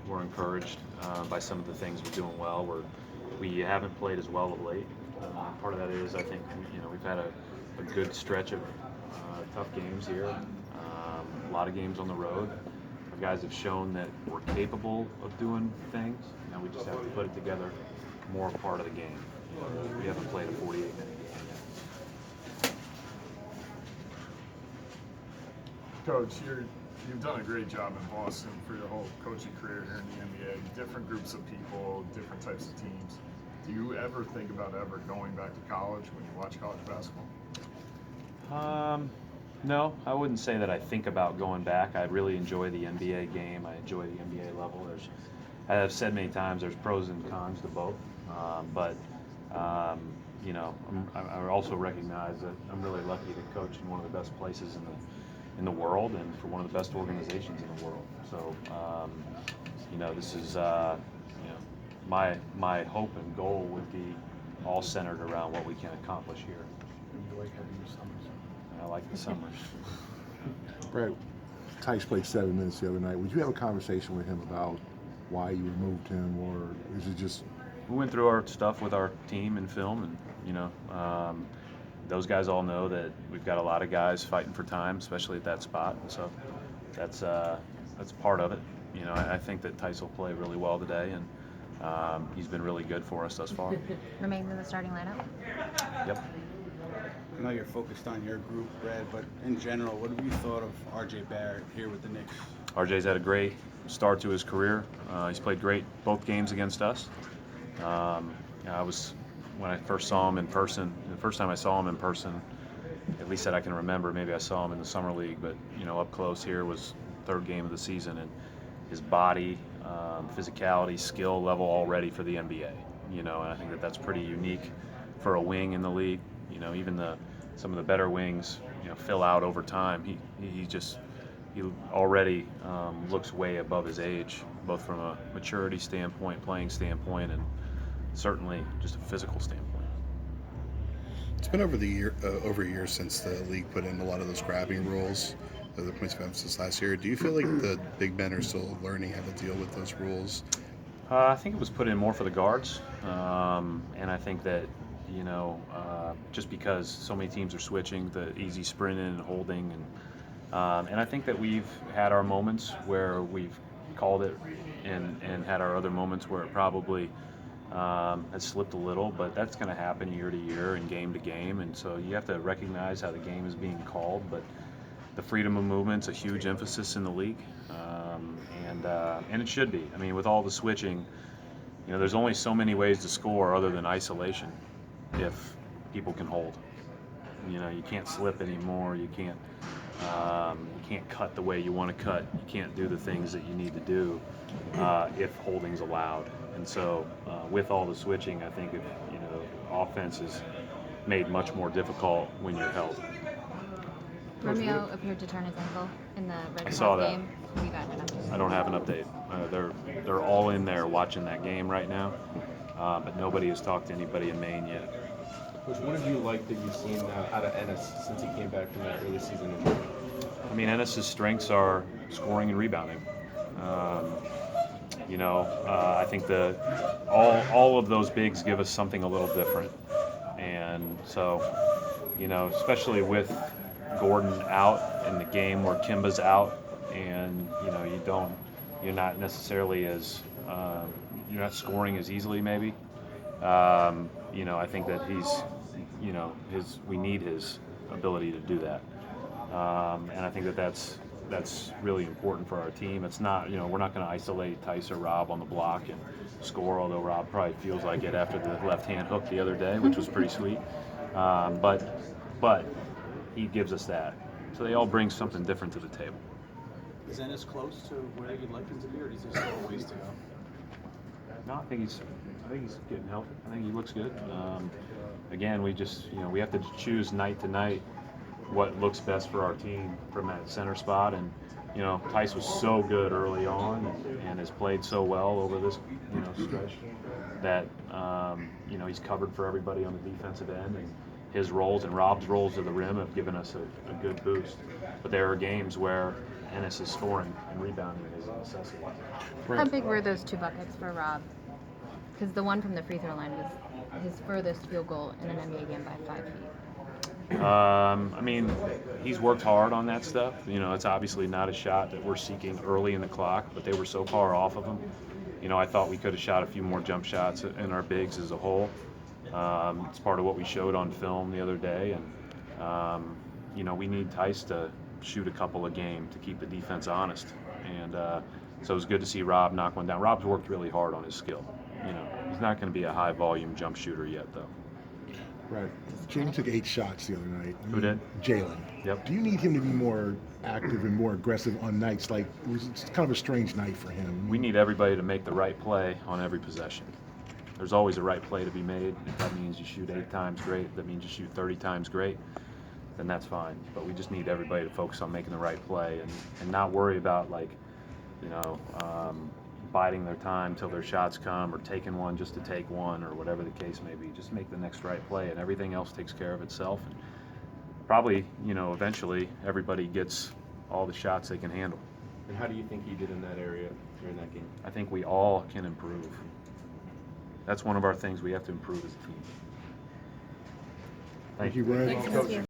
we're encouraged by some of the things we're doing well. We haven't played as well of late. Part of that is I think we've had a good stretch of tough games here. A lot of games on the road. Our guys have shown that we're capable of doing things. Now we just have to put it together more part of the game. We haven't played a 48-minute game yet. Coach, you've done a great job in Boston for your whole coaching career here in the NBA. Different groups of people, different types of teams. Do you ever think about ever going back to college when you watch college basketball? No, I wouldn't say that I think about going back. I really enjoy the NBA game. I enjoy the NBA level. I've said many times, there's pros and cons to both. But I also recognize that I'm really lucky to coach in one of the best places in the world and for one of the best organizations in the world. So, this is my hope and goal would be all centered around what we can accomplish here. You like having your summers? I like the summers. Brett, Theis played 7 minutes the other night. Would you have a conversation with him about why you removed him, or is it just? We went through our stuff with our team and film, and those guys all know that we've got a lot of guys fighting for time, especially at that spot. And so that's part of it. I think that Theis will play really well today, and he's been really good for us thus far. Remains in the starting lineup? Yep. I know you're focused on your group, Brad, but in general, what have you thought of RJ Barrett here with the Knicks? RJ's had a great start to his career. He's played great both games against us. When I first saw him in person, the first time I saw him in person, at least that I can remember, maybe I saw him in the summer league, but up close here was third game of the season, and his body, physicality, skill level all ready for the NBA. And I think that that's pretty unique for a wing in the league. Even some of the better wings, fill out over time. He already looks way above his age, both from a maturity standpoint, playing standpoint, and certainly just a physical standpoint. It's been over a year since the league put in a lot of those grabbing rules, the points of emphasis last year. Do you feel like the big men are still learning how to deal with those rules? I think it was put in more for the guards, and I think that just because so many teams are switching, the easy sprinting and holding, and I think that we've had our moments where we've called it, and had our other moments where it probably has slipped a little, but that's going to happen year to year and game to game, and so you have to recognize how the game is being called. But the freedom of movement's a huge emphasis in the league, and it should be. I mean, with all the switching, there's only so many ways to score other than isolation if people can hold. You can't slip anymore. You can't cut the way you want to cut. You can't do the things that you need to do if holding's allowed. And so, with all the switching, I think offense is made much more difficult when you're held. Romeo appeared to turn his ankle in the I saw Red that. game. Have you gotten an update? I don't have an update. They're all in there watching that game right now, but nobody has talked to anybody in Maine yet. Coach, what have you liked that you've seen out of Ennis since he came back from that early season injury? I mean, Ennis's strengths are scoring and rebounding. I think all of those bigs give us something a little different, and so, especially with Gordon out in the game where Kimba's out, and you're not necessarily as you're not scoring as easily maybe. I think that we need his ability to do that, and I think that that's really important for our team. It's not, we're not going to isolate Theis or Rob on the block and score, although Rob probably feels like it after the left-hand hook the other day, which was pretty sweet. But he gives us that. So they all bring something different to the table. Is Ennis close to where you'd like him to be, or is there still a ways to go? No, I think he's getting healthy. I think he looks good. Again, we have to choose night to night what looks best for our team from that center spot. And Theis was so good early on and has played so well over this stretch that he's covered for everybody on the defensive end, and his roles and Rob's roles to the rim have given us a good boost. But there are games where Ennis is scoring and rebounding assess it. How Right. big were those 2 buckets for Rob? Because the one from the free throw line was his furthest field goal in an NBA game by 5 feet. I mean, he's worked hard on that stuff. You know, it's obviously not a shot that we're seeking early in the clock, but they were so far off of him. You know, I thought we could have shot a few more jump shots in our bigs as a whole. It's part of what we showed on film the other day, and you know, we need Theis to shoot a couple a game to keep the defense honest. And so it was good to see Rob knock one down. Rob's worked really hard on his skill. You know, he's not going to be a high volume jump shooter yet, though. Right. Jalen took 8 shots the other night. Who did? Jalen. Yep. Do you need him to be more active and more aggressive on nights like it was kind of a strange night for him? We need everybody to make the right play on every possession. There's always a right play to be made. If that means you shoot 8 times, great. If that means you shoot 30 times, great. Then that's fine. But we just need everybody to focus on making the right play and not worry about, like, you know, biding their time till their shots come or taking one just to take one or whatever the case may be. Just make the next right play and everything else takes care of itself. And probably, you know, eventually everybody gets all the shots they can handle. And how do you think he did in that area during that game? I think we all can improve. That's one of our things we have to improve as a team. Thank you, Brad. Thank you.